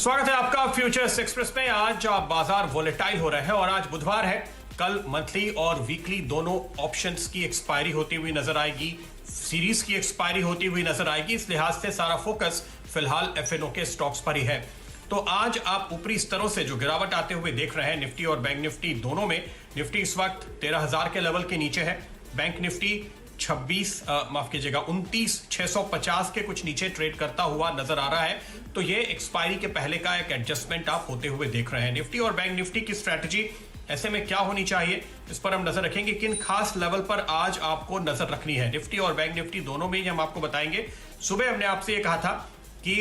स्वागत है आपका फ्यूचर्स एक्सप्रेस में। आज बाजार वोलेटाइल हो रहे हैं और आज बुधवार है। कल मंथली और वीकली दोनों ऑप्शंस की एक्सपायरी होती हुई नजर आएगी, सीरीज की एक्सपायरी होती हुई नजर आएगी। इस लिहाज से सारा फोकस फिलहाल एफएनओ के स्टॉक्स पर ही है। तो आज आप ऊपरी स्तरों से जो गिरावट आते हुए देख रहे हैं निफ्टी और बैंक निफ्टी दोनों में। निफ्टी इस वक्त 13,000 के लेवल के नीचे है, बैंक निफ्टी 29,650 के कुछ नीचे ट्रेड करता हुआ नजर आ रहा है। तो ये एक्सपायरी के पहले का एक एडजस्टमेंट आप होते हुए देख रहे हैं। निफ्टी और बैंक निफ्टी की स्ट्रैटेजी ऐसे में क्या होनी चाहिए, इस पर हम नजर रखेंगे। किन खास लेवल पर आज आपको नजर रखनी है निफ्टी और बैंक निफ्टी दोनों में ही हम आपको बताएंगे। सुबह हमने आपसे ये कहा था कि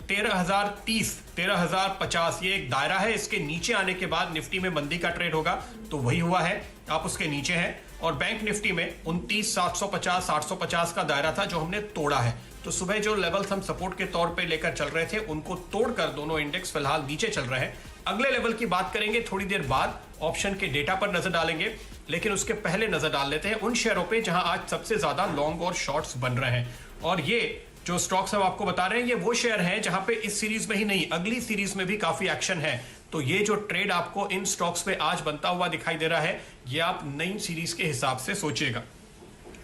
13,030 13,050 ये एक दायरा है, इसके नीचे आने के बाद निफ्टी में मंदी का ट्रेड होगा। तो वही हुआ है, आप उसके नीचे हैं। और बैंक निफ्टी में 29,750 850 का दायरा था जो हमने तोड़ा है। तो सुबह जो लेवल्स हम सपोर्ट के तौर पे लेकर चल रहे थे उनको तोड़कर दोनों इंडेक्स फिलहाल नीचे चल रहे हैं। अगले लेवल की बात करेंगे थोड़ी देर बाद, ऑप्शन के डेटा पर नजर डालेंगे। लेकिन उसके पहले नजर डाल लेते हैं उन शेयरों पे जहां आज सबसे ज्यादा लॉन्ग और शॉर्ट्स बन रहे हैं। और ये जो स्टॉक्स हम आपको बता रहे हैं ये वो शेयर हैं जहां पे इस सीरीज में ही नहीं अगली सीरीज में भी काफी एक्शन है। तो ये जो ट्रेड आपको इन स्टॉक्स पे आज बनता हुआ दिखाई दे रहा है ये आप नई सीरीज के हिसाब से सोचिएगा।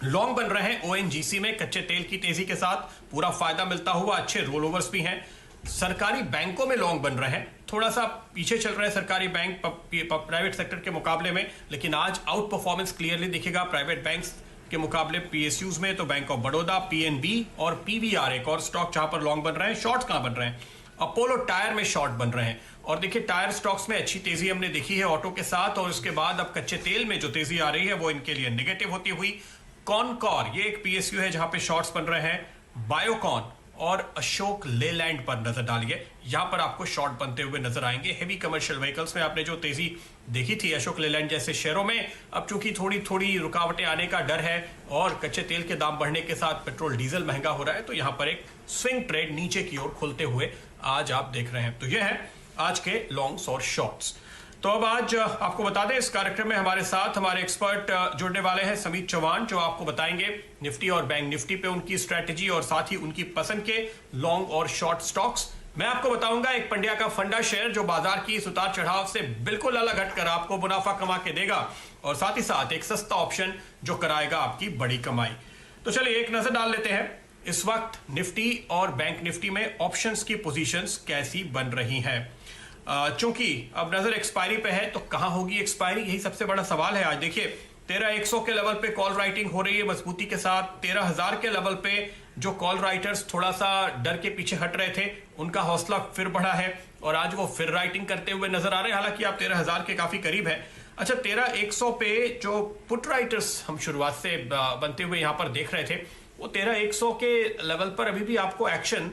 लॉन्ग बन रहे हैं ओएनजीसी में, कच्चे तेल की तेजी के साथ पूरा फायदा मिलता हुआ, अच्छे रोल ओवर्स भी हैं। सरकारी बैंकों में लॉन्ग बन रहे हैं, थोड़ा सा पीछे चल रहे हैं सरकारी बैंक प्राइवेट सेक्टर के मुकाबले में, लेकिन आज आउट परफॉर्मेंस क्लियरली दिखेगा प्राइवेट बैंक्स के मुकाबले पीएसयूज में। तो बैंक ऑफ बड़ौदा, पीएनबी और पीवीआर एक और स्टॉक जहां पर लॉन्ग बन रहे हैं। शॉर्ट्स कहां बन रहे हैं? अपोलो टायर में शॉर्ट बन रहे हैं। और देखिए टायर स्टॉक्स में अच्छी तेजी हमने देखी है ऑटो के साथ, और उसके बाद अब कच्चे तेल में जो तेजी आ रही है वो इनके लिए नेगेटिव होती हुई। कॉनकॉर ये एक पीएसयू है जहां पे शॉर्ट्स बन रहे हैं। बायोकॉन और अशोक लेलैंड पर नजर डालिए, यहां पर आपको शॉर्ट बनते हुए नजर आएंगे। हेवी कमर्शियल व्हीकल्स में आपने जो तेजी देखी थी अशोक लेलैंड जैसे शेयरों में, अब चूंकि थोड़ी थोड़ी रुकावटें आने का डर है और कच्चे तेल के दाम बढ़ने के साथ पेट्रोल डीजल महंगा हो रहा है, तो यहां पर एक स्विंग ट्रेड नीचे की ओर खुलते हुए आज आप देख रहे हैं। तो यह है आज के लॉन्ग्स और शॉर्ट्स। तो अब आज आपको बता दें इस कार्यक्रम में हमारे साथ हमारे एक्सपर्ट जुड़ने वाले हैं समीत चौहान, जो आपको बताएंगे निफ्टी और बैंक निफ्टी पे उनकी स्ट्रैटेजी और साथ ही उनकी पसंद के लॉन्ग और शॉर्ट स्टॉक्स। मैं आपको बताऊंगा एक पंड्या का फंडा शेयर जो बाजार की इस उतार चढ़ाव से बिल्कुल अलग हटकर आपको मुनाफा कमा के देगा, और साथ ही साथ एक सस्ता ऑप्शन जो कराएगा आपकी बड़ी कमाई। तो चलिए एक नजर डाल लेते हैं इस वक्त निफ्टी और बैंक निफ्टी में ऑप्शंस की पोजीशंस कैसी बन रही हैं। चूंकि अब नजर एक्सपायरी पे है तो कहां होगी एक्सपायरी, यही सबसे बड़ा सवाल है। आज देखिए 13,100 के लेवल पे कॉल राइटिंग हो रही है मजबूती के साथ। 13,000 के लेवल पे जो कॉल राइटर्स थोड़ा सा डर के पीछे हट रहे थे उनका हौसला फिर बढ़ा है और आज वो फिर राइटिंग करते हुए नजर आ रहे हैं। हालांकि आप 13,000 के काफी करीब है। अच्छा 13,100 पे जो पुट राइटर्स हम शुरुआत से बनते हुए यहां पर देख रहे थे, वो 13,100 के लेवल पर अभी भी आपको एक्शन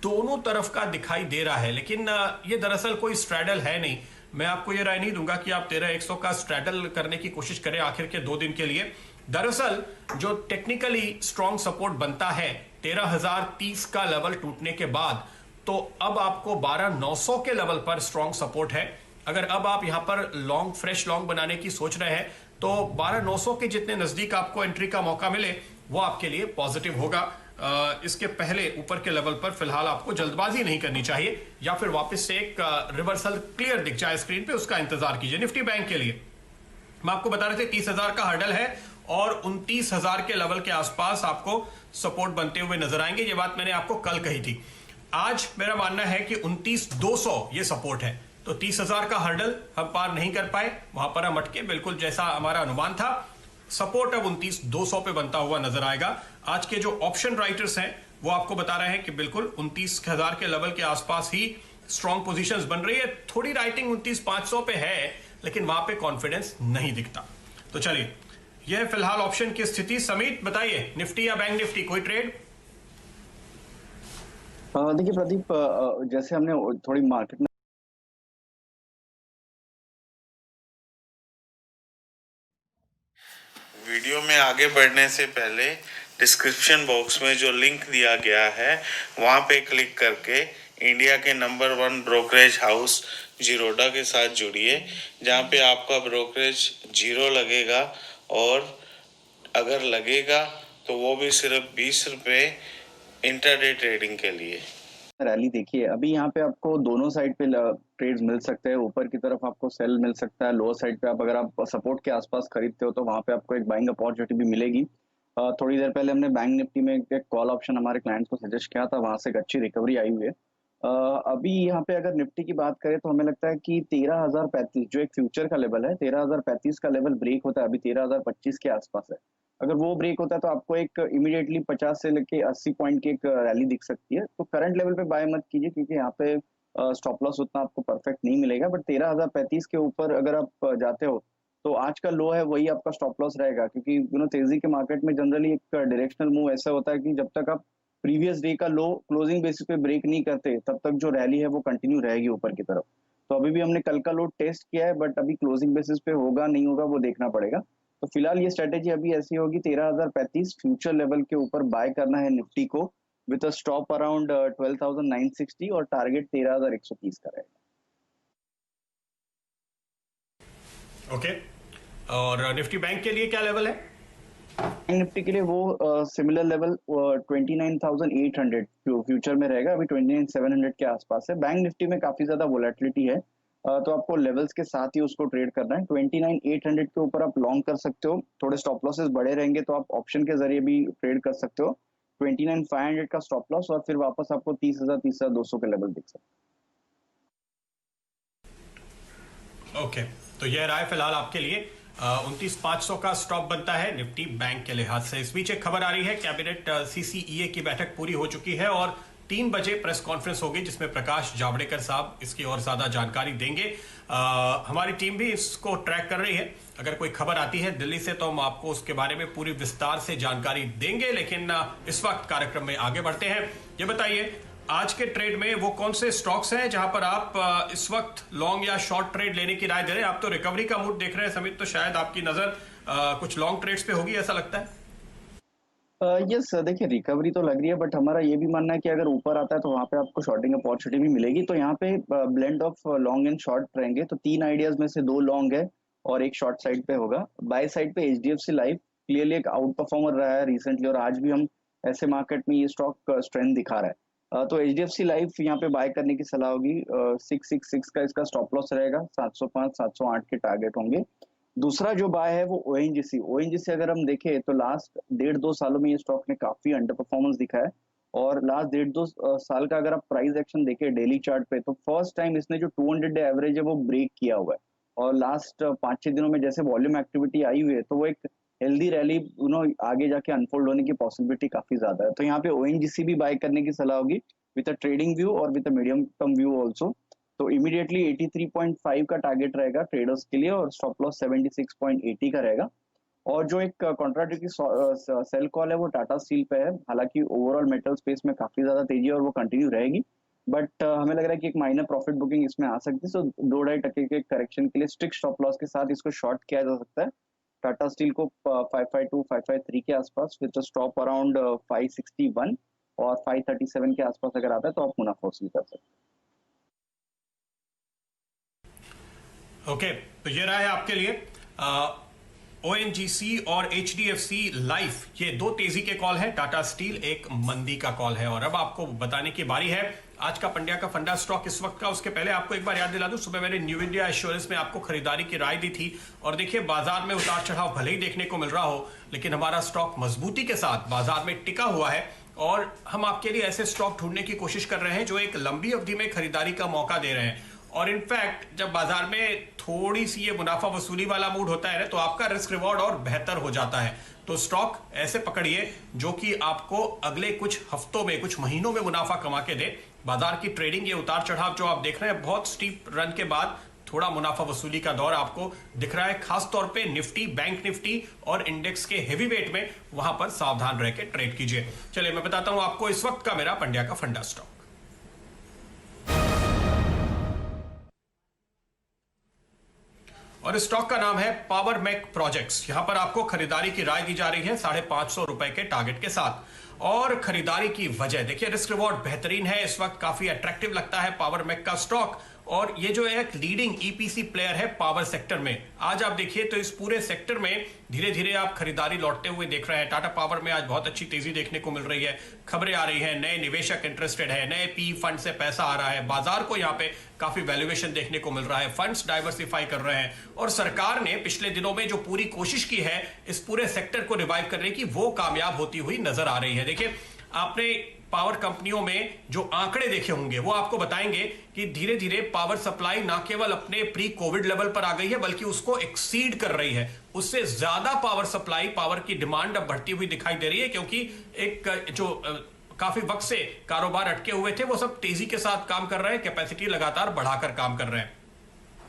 दोनों तरफ का दिखाई दे रहा है। लेकिन ये दरअसल कोई स्ट्रैडल है नहीं। मैं आपको ये राय नहीं दूंगा कि आप 13,100 का स्ट्रैडल करने की कोशिश करें आखिर के 2 दिन के लिए। दरअसल जो टेक्निकली स्ट्रॉन्ग सपोर्ट बनता है 13,030 का लेवल टूटने के बाद, तो अब आपको 12,900 के लेवल पर स्ट्रॉन्ग सपोर्ट है। अगर अब आप यहां पर लॉन्ग फ्रेश लॉन्ग बनाने की सोच रहे हैं तो 12,900 के जितने नजदीक आपको एंट्री का मौका मिले वो आपके लिए पॉजिटिव होगा। इसके पहले ऊपर के लेवल पर फिलहाल आपको जल्दबाजी नहीं करनी चाहिए, या फिर वापस से एक रिवर्सल क्लियर दिख जाए स्क्रीन पे उसका इंतजार कीजिए। निफ्टी बैंक के लिए मैं आपको बता रहे थे 30,000 का हर्डल है और 29,000 के लेवल के आसपास आपको सपोर्ट बनते हुए नजर आएंगे। ये बात मैंने आपको कल कही थी। आज मेरा मानना है कि 29,200 ये सपोर्ट है। तो 30,000 का हर्डल हम पार नहीं कर पाए, वहां पर हम अटके, बिल्कुल जैसा हमारा अनुमान था। सपोर्ट अब 29,200 पे बनता हुआ नजर आएगा। आज के जो ऑप्शन राइटर्स हैं वो आपको बता रहे हैं कि बिल्कुल 29,000 के लेवल के आसपास ही स्ट्रॉन्ग पोजीशंस बन रही है। थोड़ी राइटिंग 29,500 पे है लेकिन वहां पे कॉन्फिडेंस नहीं दिखता। तो चलिए यह फिलहाल ऑप्शन की स्थिति। समीत बताइए निफ्टी या बैंक निफ्टी कोई ट्रेड? देखिए प्रदीप, जैसे हमने थोड़ी मार्केट में वीडियो में आगे बढ़ने से पहले डिस्क्रिप्शन बॉक्स में जो लिंक दिया गया है वहाँ पे क्लिक करके इंडिया के नंबर 1 ब्रोकरेज हाउस जीरोडा के साथ जुड़िए, जहाँ पे आपका ब्रोकरेज 0 लगेगा, और अगर लगेगा तो वो भी सिर्फ 20 रुपये इंटरडे ट्रेडिंग के लिए। रैली देखी है। अभी यहाँ पे आपको दोनों साइड पे ट्रेड्स मिल सकते हैं। ऊपर की तरफ आपको सेल मिल सकता है, लोअर साइड पे आप अगर आप सपोर्ट के आसपास खरीदते हो तो वहाँ पे आपको एक बाइंग अपॉर्चुनिटी भी मिलेगी। थोड़ी देर पहले हमने बैंक निफ्टी में एक कॉल ऑप्शन हमारे क्लाइंट्स को सजेस्ट किया था, वहां से एक अच्छी रिकवरी आई हुई है। अभी यहाँ पे अगर निफ्टी की बात करें तो हमें लगता है कि 13,035 जो एक फ्यूचर का लेवल है, 13,035 का लेवल ब्रेक होता है अभी 13,025 के आसपास है। अगर वो ब्रेक होता है तो आपको एक इमीडिएटली 50 से लेके 80 पॉइंट की एक रैली दिख सकती है। तो करंट लेवल पे बाय मत कीजिए, क्योंकि यहाँ पे स्टॉप लॉस उतना आपको परफेक्ट नहीं मिलेगा। बट 13,035 के ऊपर अगर आप जाते हो तो आज का लो है वही आपका स्टॉप लॉस रहेगा, क्योंकि तेजी के मार्केट में जनरली एक डायरेक्शनल मूव ऐसा होता है कि जब तक आप प्रीवियस डे का लो क्लोजिंग बेसिस पे ब्रेक नहीं करते तब तक जो रैली है वो कंटिन्यू रहेगी ऊपर की तरफ। तो अभी भी हमने कल का लो टेस्ट किया है, बट अभी क्लोजिंग बेसिस पे होगा नहीं होगा वो देखना पड़ेगा। तो फिलहाल ये स्ट्रेटेजी अभी ऐसी होगी, 13,035 फ्यूचर लेवल के ऊपर बाय करना है निफ्टी को, विद अ स्टॉप अराउंड 12,960 और टारगेट 13,130 का रहेगा। ओके, और निफ्टी बैंक के लिए क्या लेवल है? निफ्टी के लिए वो सिमिलर लेवल 29,800 फ्यूचर में रहेगा, अभी 29,700 के आसपास है। बैंक निफ्टी में काफी ज्यादा वोलेटिलिटी है, तो आपको लेवल्स के साथ ही उसको ट्रेड करना है। 29,800 के ऊपर आप लॉन्ग कर सकते हो, थोड़े स्टॉप लॉसेस बड़े रहेंगे तो आप ऑप्शन के जरिए भी ट्रेड कर सकते हो। 29,500 का स्टॉप लॉस और फिर वापस आपको 30,000 30,200 के लेवल दिख सकते हैं। ओके, तो यह रहा है फिलहाल आपके लिए 29,500 का स्टॉप बनता है निफ्टी बैंक के लिहाज से। इस बीच एक खबर आ रही है, कैबिनेट CCEA की बैठक पूरी हो चुकी है और 3 बजे प्रेस कॉन्फ्रेंस होगी जिसमें प्रकाश जावड़ेकर साहब इसकी और ज्यादा जानकारी देंगे। हमारी टीम भी इसको ट्रैक कर रही है। अगर कोई खबर आती है दिल्ली से तो हम आपको उसके बारे में पूरी विस्तार से जानकारी देंगे, लेकिन इस वक्त कार्यक्रम में आगे बढ़ते हैं। ये बताइए, आज के ट्रेड में वो कौन से स्टॉक्स हैं जहां पर आप इस वक्त लॉन्ग या शॉर्ट ट्रेड लेने की राय दे रहे हैं? आप तो रिकवरी का मूड देख रहे हैं समित, तो शायद आपकी नजर कुछ लॉन्ग ट्रेड्स पे होगी, ऐसा लगता है। यस, देखिए रिकवरी तो लग रही है, बट हमारा ये भी मानना है कि अगर ऊपर आता है तो वहाँ पे आपको शॉर्टिंग अपॉर्चुनिटी भी मिलेगी। तो यहाँ पे blend of long and short रहेंगे। तो 3 आइडियाज में से 2 लॉन्ग है और एक शॉर्ट साइड पे होगा। बाय साइड पे HDFC लाइफ क्लियरली एक आउट परफॉर्मर रहा है रिसेंटली, और आज भी हम ऐसे मार्केट में ये स्टॉक स्ट्रेंथ दिखा रहा है। तो HDFC लाइफ यहाँ पे बाय करने की सलाह होगी। 666 का इसका स्टॉप लॉस रहेगा, 705 708 के टारगेट होंगे। दूसरा जो बाय है वो ONGC अगर हम देखें तो लास्ट 1.5-2 सालों में ये स्टॉक ने काफी अंडर परफॉर्मेंस दिखा है। और लास्ट 1.5-2 साल का अगर आप प्राइस एक्शन देखें डेली चार्ट पे, तो फर्स्ट टाइम इसने जो 200 डे एवरेज है वो ब्रेक किया हुआ है। और लास्ट 5-6 दिनों में जैसे वॉल्यूम एक्टिविटी आई हुई है तो वो एक हेल्दी रैली आगे जाके अनफोल्ड होने की पॉसिबिलिटी काफी ज्यादा है। तो यहाँ पे ONGC भी बाय करने की सलाह होगी, विद अ ट्रेडिंग व्यू और with a medium term view also. तो इमीडिएटली 83.5 का टारगेट रहेगा ट्रेडर्स के लिए और स्टॉप लॉस 76.80 का रहेगा। और जो एक कॉन्ट्राडिक्टरी सेल कॉल है वो टाटा स्टील पे है। हालांकि ओवरऑल मेटल स्पेस में काफी ज्यादा तेजी है और वो कंटिन्यू रहेगी, बट हमें लग रहा है कि एक माइनर प्रॉफिट बुकिंग इसमें आ सकती है। सो 2-2.5% के करेक्शन के लिए स्ट्रिक्ट स्टॉप लॉस के साथ इसको शॉर्ट किया जा सकता है। टाटा स्टील को 552 553 के आसपास विद स्टॉप अराउंड 561 और 537 के आसपास अगर आता है तो आप मुनाफा वसूल कर सकते हैं। ओके, तो ये रहा है आपके लिए ONGC और HDFC लाइफ, ये 2 तेजी के कॉल हैं। टाटा स्टील एक मंदी का कॉल है। और अब आपको बताने की बारी है आज का पंड्या का फंडा स्टॉक इस वक्त का। उसके पहले आपको एक बार याद दिला दूं, सुबह मैंने न्यू इंडिया एश्योरेंस में आपको खरीदारी की राय दी थी। और देखिए, बाजार में उतार चढ़ाव भले ही देखने को मिल रहा हो, लेकिन हमारा स्टॉक मजबूती के साथ बाजार में टिका हुआ है। और हम आपके लिए ऐसे स्टॉक ढूंढने की कोशिश कर रहे हैं जो एक लंबी अवधि में खरीदारी का मौका दे रहे हैं। और इनफैक्ट जब बाजार में थोड़ी सी ये मुनाफा वसूली वाला मूड होता है ना, तो आपका रिस्क रिवॉर्ड और बेहतर हो जाता है। तो स्टॉक ऐसे पकड़िए जो कि आपको अगले कुछ हफ्तों में, कुछ महीनों में मुनाफा कमा के दे। बाजार की ट्रेडिंग, ये उतार चढ़ाव जो आप देख रहे हैं, बहुत स्टीप रन के बाद थोड़ा मुनाफा वसूली का दौर आपको दिख रहा है। खास तौर पे निफ्टी, बैंक निफ्टी और इंडेक्स के हेवी वेट में, वहां पर सावधान रह के ट्रेड कीजिए। चलिए मैं बताता हूं आपको इस वक्त का मेरा पंड्या का फंडा स्टॉक। और इस स्टॉक का नाम है पावर मैक प्रोजेक्ट्स। यहां पर आपको खरीदारी की राय दी जा रही है 550 रुपए के टारगेट के साथ। और खरीदारी की वजह देखिए, रिस्क रिवॉर्ड बेहतरीन है, इस वक्त काफी अट्रैक्टिव लगता है पावर मैक का स्टॉक। और ये जो एक लीडिंग ईपीसी प्लेयर है पावर सेक्टर में, आज आप देखिए तो इस पूरे सेक्टर में धीरे धीरे आप खरीदारी लौटते हुए देख रहे हैं। टाटा पावर में आज बहुत अच्छी तेजी देखने को मिल रही है, खबरें आ रही हैं, नए निवेशक इंटरेस्टेड है, नए पी फंड से पैसा आ रहा है, बाजार को यहाँ पे काफी वैल्यूएशन देखने को मिल रहा है, फंड्स डाइवर्सिफाई कर रहे हैं और सरकार ने पिछले दिनों में जो पूरी कोशिश की है इस पूरे सेक्टर को रिवाइव करने की, वो कामयाब होती हुई नजर आ रही है। देखिए, आपने पावर कंपनियों में जो आंकड़े देखे होंगे वो आपको बताएंगे कि धीरे धीरे पावर सप्लाई ना केवल अपने प्री कोविड लेवल पर आ गई है बल्कि उसको एक्सीड कर रही है। उससे ज्यादा पावर सप्लाई, पावर की डिमांड अब बढ़ती हुई दिखाई दे रही है, क्योंकि एक जो काफी वक्त से कारोबार अटके हुए थे वो सब तेजी के साथ काम कर रहे हैं, कैपेसिटी लगातार बढ़ाकर काम कर रहे हैं।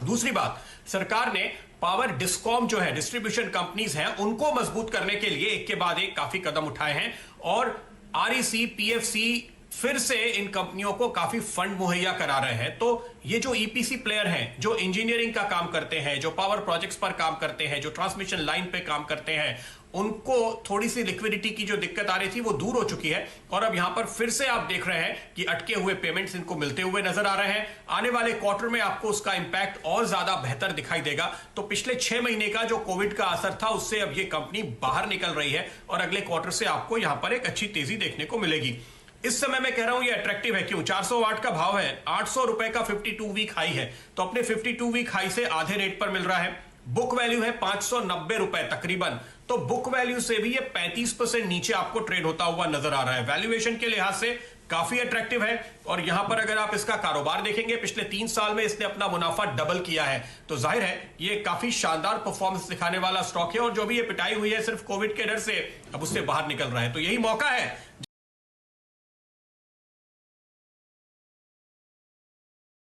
दूसरी बात, सरकार ने पावर डिस्कॉम जो है, डिस्ट्रीब्यूशन कंपनीज हैं, उनको मजबूत करने के लिए एक के बाद एक काफी कदम उठाए हैं और आरईसी, पीएफसी फिर से इन कंपनियों को काफी फंड मुहैया करा रहे हैं। तो ये जो ईपीसी प्लेयर हैं, जो इंजीनियरिंग का काम करते हैं, जो पावर प्रोजेक्ट्स पर काम करते हैं, जो ट्रांसमिशन लाइन पे काम करते हैं, उनको थोड़ी सी लिक्विडिटी की जो दिक्कत आ रही थी वो दूर हो चुकी है और अब यहां पर फिर से आप देख रहे हैं कि अटके हुए पेमेंट्स इनको मिलते हुए नजर आ रहे हैं। आने वाले क्वार्टर में आपको उसका इंपैक्ट और ज्यादा बेहतर दिखाई देगा। तो पिछले 6 महीने का जो कोविड का असर था उससे अब ये कंपनी बाहर निकल रही है और अगले क्वार्टर से आपको यहां पर एक अच्छी तेजी देखने को मिलेगी। इस समय मैं कह रहा हूं ये अट्रैक्टिव है। क्यों? 400 वाट का भाव है, 800 रुपए का 52 वीक हाई है, तो अपने 52 वीक हाई से आधे रेट पर मिल रहा है। बुक वैल्यू है 590 रुपए तकरीबन, तो बुक वैल्यू से भी ये 35% नीचे आपको ट्रेड होता हुआ नजर आ रहा है। वैल्यूएशन के लिहाज से काफी अट्रैक्टिव है और यहां पर अगर आप इसका कारोबार देखेंगे, पिछले 3 साल में इसने अपना मुनाफा डबल किया है, तो जाहिर है ये काफी शानदार परफॉर्मेंस दिखाने वाला स्टॉक है और जो भी ये पिटाई हुई है सिर्फ कोविड के डर से, अब उससे बाहर निकल रहा है। तो यही मौका है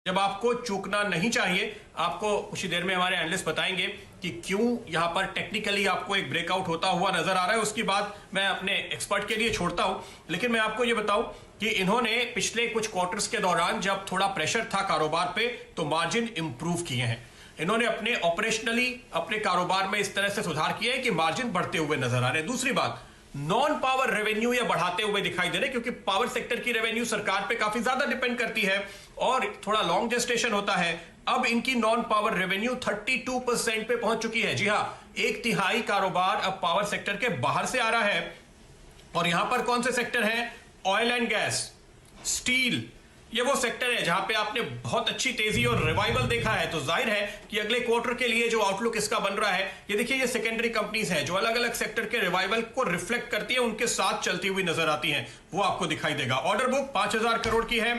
जब आपको चूकना नहीं चाहिए। आपको कुछ ही देर में हमारे एनालिस्ट बताएंगे कि क्यों यहां पर टेक्निकली आपको एक ब्रेकआउट होता हुआ नजर आ रहा है। उसकी बात मैं अपने एक्सपर्ट के लिए छोड़ता हूं, लेकिन मैं आपको यह बताऊं कि इन्होंने पिछले कुछ क्वार्टर्स के दौरान जब थोड़ा प्रेशर था कारोबार पे तो मार्जिन इंप्रूव किए हैं। इन्होंने अपने ऑपरेशनली अपने कारोबार में इस तरह से सुधार किया है कि मार्जिन बढ़ते हुए नजर आ रहे हैं। दूसरी बात, नॉन पावर रेवेन्यू ये बढ़ाते हुए दिखाई दे रहे, क्योंकि पावर सेक्टर की रेवेन्यू सरकार पे काफी ज्यादा डिपेंड करती है और थोड़ा लॉन्ग जेस्टेशन होता है। अब इनकी नॉन पावर रेवेन्यू 32% पे पहुंच चुकी है। जी हां, 1/3 कारोबार अब पावर सेक्टर के बाहर से आ रहा है। और यहां पर कौन से सेक्टर हैं? ऑयल एंड गैस, स्टील, ये वो सेक्टर है जहां पे आपने बहुत अच्छी तेजी और रिवाइवल देखा है। तो जाहिर है कि अगले क्वार्टर के लिए जो आउटलुक इसका बन रहा है, ये देखिए, ये सेकेंडरी कंपनीज हैं जो अलग अलग सेक्टर के रिवाइवल को रिफ्लेक्ट करती है, उनके साथ चलती हुई नजर आती हैं, वो आपको दिखाई देगा। ऑर्डर बुक 5000 करोड़ की है,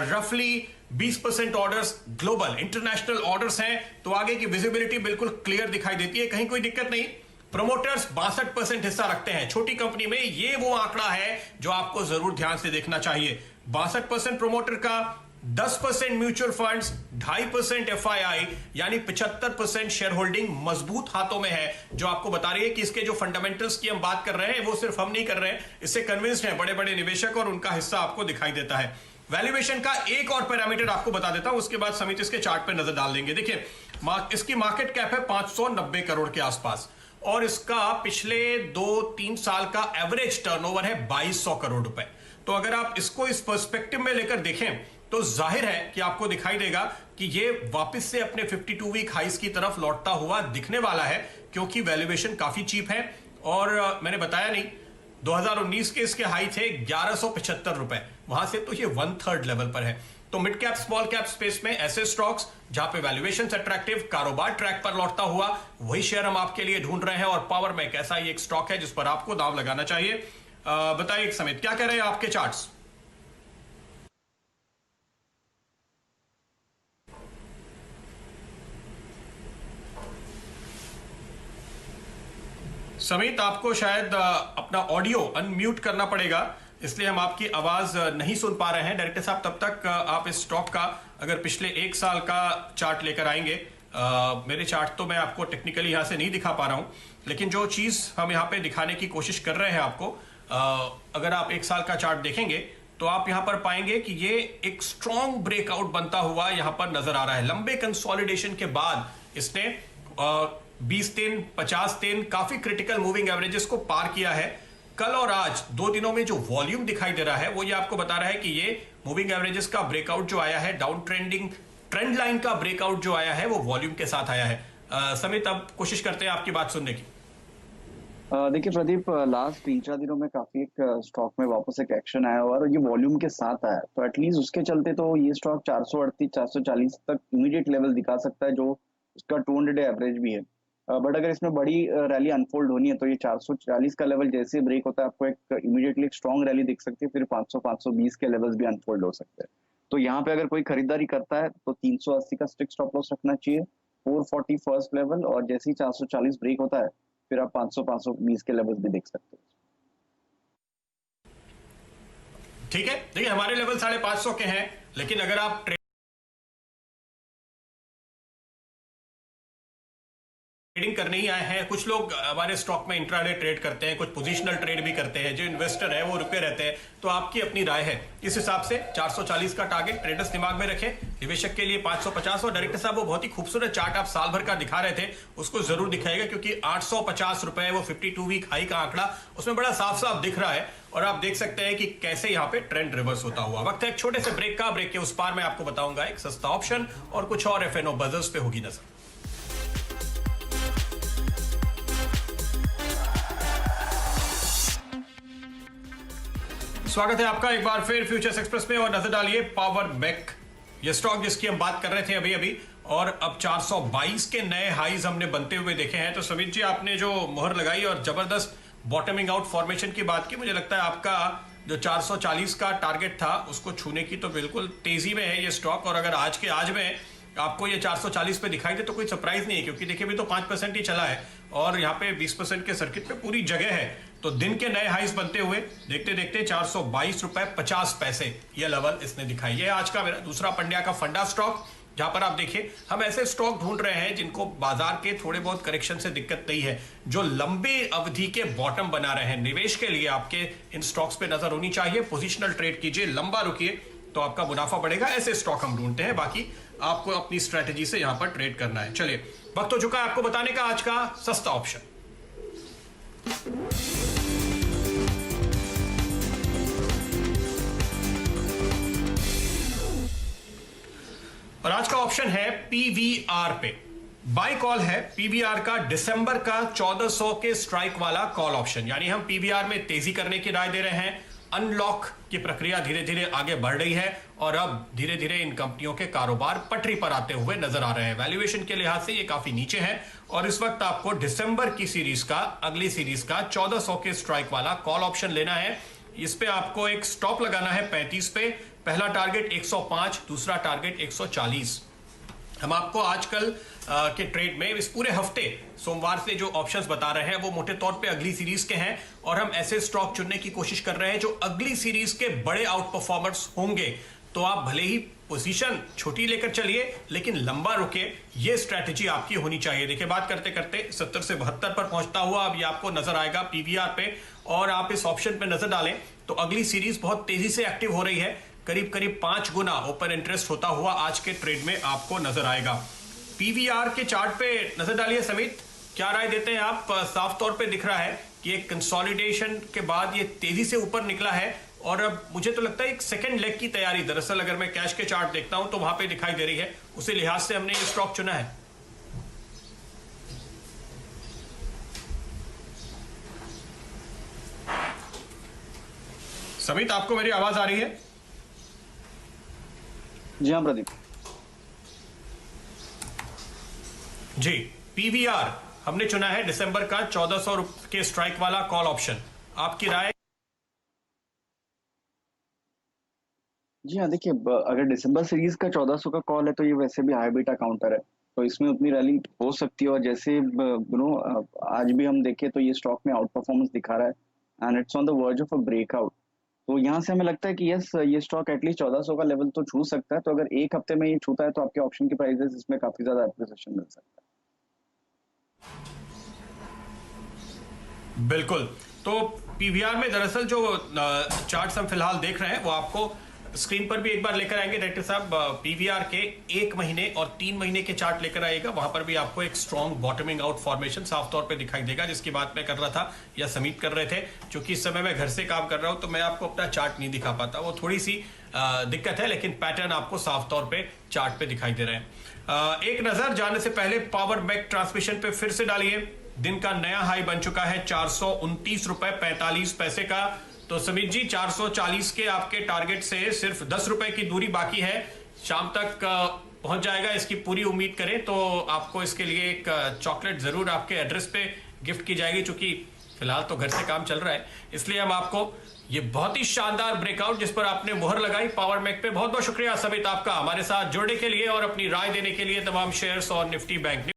रफली 20% ऑर्डर्स ग्लोबल इंटरनेशनल ऑर्डर्स हैं, तो आगे की विजिबिलिटी बिल्कुल क्लियर दिखाई देती है, कहीं कोई दिक्कत नहीं। प्रोमोटर्स 62% हिस्सा रखते हैं। छोटी कंपनी में ये वो आंकड़ा है जो आपको जरूर ध्यान से देखना चाहिए। 62% प्रोमोटर का, 10% म्यूचुअल फंड्स, 2.5% एफआईआई, यानी 75% शेयर होल्डिंग मजबूत हाथों में है, जो आपको बता रही है कि इसके जो फंडामेंटल्स की हम बात कर रहे हैं वो सिर्फ हम नहीं कर रहे हैं, इससे कन्विंस्ड हैं बड़े बड़े निवेशक और उनका हिस्सा आपको दिखाई देता है। वैल्यूएशन का एक और पैरामीटर आपको बता देता हूं, उसके बाद समिति इसके चार्ट पर नजर डाल देंगे। देखिए, इसकी मार्केट कैप है 590 करोड़ के आसपास और इसका पिछले 2-3 साल का एवरेज टर्नओवर है 2200 करोड़ रुपए। तो अगर आप इसको इस पर्सपेक्टिव में लेकर देखें तो जाहिर है कि आपको दिखाई देगा कि ये वापस से अपने 52 वीक हाइस की तरफ लौटता हुआ दिखने वाला है, क्योंकि वैल्यूएशन काफी चीप है। और मैंने बताया नहीं, 2019 के इसके हाई थे 1175 रुपए, वहां से तो ये 1/3 लेवल पर है। तो mid cap small cap space में ऐसे स्टॉक्स जहां पे वैल्यूएशन अट्रैक्टिव, कारोबार ट्रैक पर लौटता हुआ, वही शेयर हम आपके लिए ढूंढ रहे हैं। और पावर में ऐसा ही एक स्टॉक है जिस पर आपको दांव लगाना चाहिए। बताइए एक समित, क्या कह रहे हैं आपके चार्ट्स? समित, आपको शायद अपना ऑडियो अनम्यूट करना पड़ेगा, इसलिए हम आपकी आवाज नहीं सुन पा रहे हैं। डायरेक्टर साहब, तब तक आप इस स्टॉक का अगर पिछले 1 साल का चार्ट लेकर आएंगे। मेरे चार्ट तो मैं आपको टेक्निकली यहां से नहीं दिखा पा रहा हूं, लेकिन जो चीज हम यहां पे दिखाने की कोशिश कर रहे हैं आपको, अगर आप 1 साल का चार्ट देखेंगे तो आप यहां पर पाएंगे कि ये एक स्ट्रॉन्ग ब्रेकआउट बनता हुआ यहां पर नजर आ रहा है। लंबे कंसोलिडेशन के बाद इसने 20 दिन, 50 दिन, काफी क्रिटिकल मूविंग एवरेजेस को पार किया है। कल और आज 2 दिनों में जो वॉल्यूम दिखाई दे रहा है वो ये आपको बता रहा है कि ये मूविंग एवरेजेस का ब्रेकआउट जो आया है, डाउन ट्रेंडिंग ट्रेंड लाइन का ब्रेकआउट जो आया है वो वॉल्यूम के साथ आया है। समित, अब कोशिश करते हैं आपकी बात सुनने की। देखिए प्रदीप, लास्ट 3-4 दिनों में काफी एक स्टॉक में वापस एक एक्शन आया हुआ है और ये वॉल्यूम के साथ आया, तो एटलीस्ट उसके चलते तो ये स्टॉक 438 440 तक इमीडिएट लेवल दिखा सकता है, जो उसका 200 डे एवरेज भी है। बट अगर इसमें बड़ी रैली अनफोल्ड होनी है तो ये 440 का लेवल जैसे ब्रेक होता है, आपको एक इमीडिएटली एक स्ट्रॉन्ग रैली दिख सकती है, फिर 500 520 के लेवल्स भी अनफोल्ड हो सकते हैं। तो यहाँ पे अगर कोई खरीदारी करता है तो 380 का स्ट्रिक्ट स्टॉप लॉस रखना चाहिए, 440 फर्स्ट लेवल, और जैसे ही 440 ब्रेक होता है फिर आप 500 520 के लेवल्स भी देख सकते हो। ठीक है, देखिए हमारे लेवल 550 के हैं, लेकिन अगर आप ट्रेडिंग करने ही आए हैं, कुछ लोग हमारे स्टॉक में इंट्राडे ट्रेड करते हैं, कुछ पोजिशनल ट्रेड भी करते हैं, जो इन्वेस्टर है वो रुके रहते हैं, तो आपकी अपनी राय है। इस हिसाब से 440 का टारगेट ट्रेडर्स दिमाग में रखें, निवेशक के लिए 550। और डायरेक्टर साहब, वो बहुत ही खूबसूरत चार्ट आप साल भर का दिखा रहे थे, उसको जरूर दिखाएगा, क्योंकि 850 रुपए वो 52 वीक हाई का आंकड़ा उसमें बड़ा साफ साफ दिख रहा है, और आप देख सकते हैं कि कैसे यहाँ पे ट्रेंड रिवर्स होता हुआ। वक्त है एक छोटे से ब्रेक का, ब्रेक के उस पार मैं आपको बताऊंगा एक सस्ता ऑप्शन और कुछ और एफएनओ बजर्स पे होगी नजर। स्वागत है आपका एक बार फिर फ्यूचर्स एक्सप्रेस में, और नजर डालिए पावर मेक, ये स्टॉक जिसकी हम बात कर रहे थे अभी अभी, और अब 422 के नए हाईज हमने बनते हुए देखे हैं। तो समित जी, आपने जो मोहर लगाई और जबरदस्त बॉटमिंग आउट फॉर्मेशन की बात की, मुझे लगता है आपका जो 440 का टारगेट था उसको छूने की तो बिल्कुल तेजी में है ये स्टॉक। और अगर आज के आज में आपको ये 440 पे दिखाई दे तो कोई सरप्राइज नहीं है, क्योंकि देखिए अभी तो 5% ही चला है और यहाँ पे 20% के सर्किट पे पूरी जगह है। तो दिन के नए हाईस बनते हुए देखते देखते 422 रुपए 50 पैसे ये लेवल इसने दिखाई है। आज का मेरा दूसरा पंड्या का फंडा स्टॉक, जहां पर आप देखिए हम ऐसे स्टॉक ढूंढ रहे हैं जिनको बाजार के थोड़े बहुत करेक्शन से दिक्कत नहीं है, जो लंबी अवधि के बॉटम बना रहे हैं। निवेश के लिए आपके इन स्टॉक्स पे नजर होनी चाहिए, पोजिशनल ट्रेड कीजिए, लंबा रुकिए तो आपका मुनाफा बढ़ेगा। ऐसे स्टॉक हम ढूंढते हैं, बाकी आपको अपनी स्ट्रेटेजी से यहां पर ट्रेड करना है। चलिए, वक्त हो चुका है आपको बताने का आज का सस्ता ऑप्शन। और आज का ऑप्शन है पीवीआर पे, बाय कॉल है पीवीआर का, दिसंबर का 1400 के स्ट्राइक वाला कॉल ऑप्शन। यानी हम पीवीआर में तेजी करने की राय दे रहे हैं। अनलॉक की प्रक्रिया धीरे धीरे आगे बढ़ रही है और अब धीरे धीरे इन कंपनियों के कारोबार पटरी पर आते हुए नजर आ रहे हैं। वैल्यूएशन के लिहाज से ये काफी नीचे है और इस वक्त आपको दिसंबर की सीरीज का, अगली सीरीज का 1400 के स्ट्राइक वाला कॉल ऑप्शन लेना है। इस पे आपको एक स्टॉप लगाना है 35 पे, पहला टारगेट 105, दूसरा टारगेट 140। हम आपको आजकल के ट्रेड में इस पूरे हफ्ते सोमवार से जो ऑप्शंस बता रहे हैं वो मोटे तौर पे अगली सीरीज के हैं, और हम ऐसे स्टॉक चुनने की कोशिश कर रहे हैं जो अगली सीरीज के बड़े आउट परफॉर्मर्स होंगे। तो आप भले ही पोजीशन छोटी लेकर चलिए लेकिन लंबा रुके, ये स्ट्रैटेजी आपकी होनी चाहिए। देखिए, बात करते करते 70 से 72 पर पहुंचता हुआ अब ये आपको नजर आएगा पीवीआर पे, और आप इस ऑप्शन पे नजर डालें तो अगली सीरीज बहुत तेजी से एक्टिव हो रही है। करीब करीब 5 गुना ओपन इंटरेस्ट होता हुआ आज के ट्रेड में आपको नजर आएगा। पीवीआर के चार्ट पे नजर डालिए समित, क्या राय देते हैं आप? साफ तौर पे दिख रहा है कि एक कंसोलिडेशन के बाद ये तेजी से ऊपर निकला है और अब मुझे तो लगता है एक सेकंड लेग की तैयारी, दरअसल अगर मैं कैश के चार्ट देखता हूं तो वहां पे दिखाई दे रही है। उसी लिहाज से हमने ये स्टॉक चुना है। समित, आपको मेरी आवाज आ रही है? जी हाँ प्रदीप जी, पीवीआर हमने चुना है दिसंबर का 1400 के स्ट्राइक वाला कॉल ऑप्शन, आपकी राय? जी हाँ, देखिए अगर दिसंबर सीरीज का 1400 का कॉल है तो ये वैसे भी हाई बीटा काउंटर है, तो इसमें उतनी रैली हो सकती है। और जैसे आज भी हम देखें तो ये स्टॉक में आउट परफॉर्मेंस दिखा रहा है and it's on the verge of a breakout. तो यहाँ से हमें लगता है कि यस, ये स्टॉक एटलीस्ट 1400 का लेवल तो छू सकता है। तो अगर एक हफ्ते में ये छूता है तो आपके ऑप्शन की प्राइसेस इसमें काफी ज्यादा एप्रिसिएशन मिल सकता है। बिल्कुल। तो पीवीआर में दरअसल जो चार्ट्स हम फिलहाल देख रहे हैं वो आपको स्क्रीन पर भी एक बार लेकर आएंगे डायरेक्टर साहब, पीवीआर के 1 महीने और 3 महीने के चार्ट लेकर आएगा। वहां पर भी आपको एक स्ट्रॉन्ग बॉटमिंग आउट फॉर्मेशन साफ तौर पे दिखाई देगा, जिसकी बात मैं कर रहा था या समीप कर रहे थे। क्योंकि इस समय मैं घर से काम कर रहा हूं तो मैं आपको अपना चार्ट नहीं दिखा पाता, वो थोड़ी सी दिक्कत है, लेकिन पैटर्न आपको साफ तौर पे चार्ट पे दिखाई दे रहे हैं। एक नजर जाने से पहले पावर मैक ट्रांसमिशन पे फिर से डालिए। दिन का नया हाई बन चुका है 429 रुपए 45 पैसे का। तो समीत जी 440 के आपके टारगेट से सिर्फ 10 रुपए की दूरी बाकी है, शाम तक पहुंच जाएगा, इसकी पूरी उम्मीद करें तो आपको इसके लिए एक चॉकलेट जरूर आपके एड्रेस पे गिफ्ट की जाएगी। चूंकि फिलहाल तो घर से काम चल रहा है, इसलिए हम आपको ये बहुत ही शानदार ब्रेकआउट जिस पर आपने मुहर लगाई पावर मैक पे, बहुत बहुत शुक्रिया समित आपका हमारे साथ जुड़ने के लिए और अपनी राय देने के लिए। तमाम शेयर्स और निफ्टी बैंक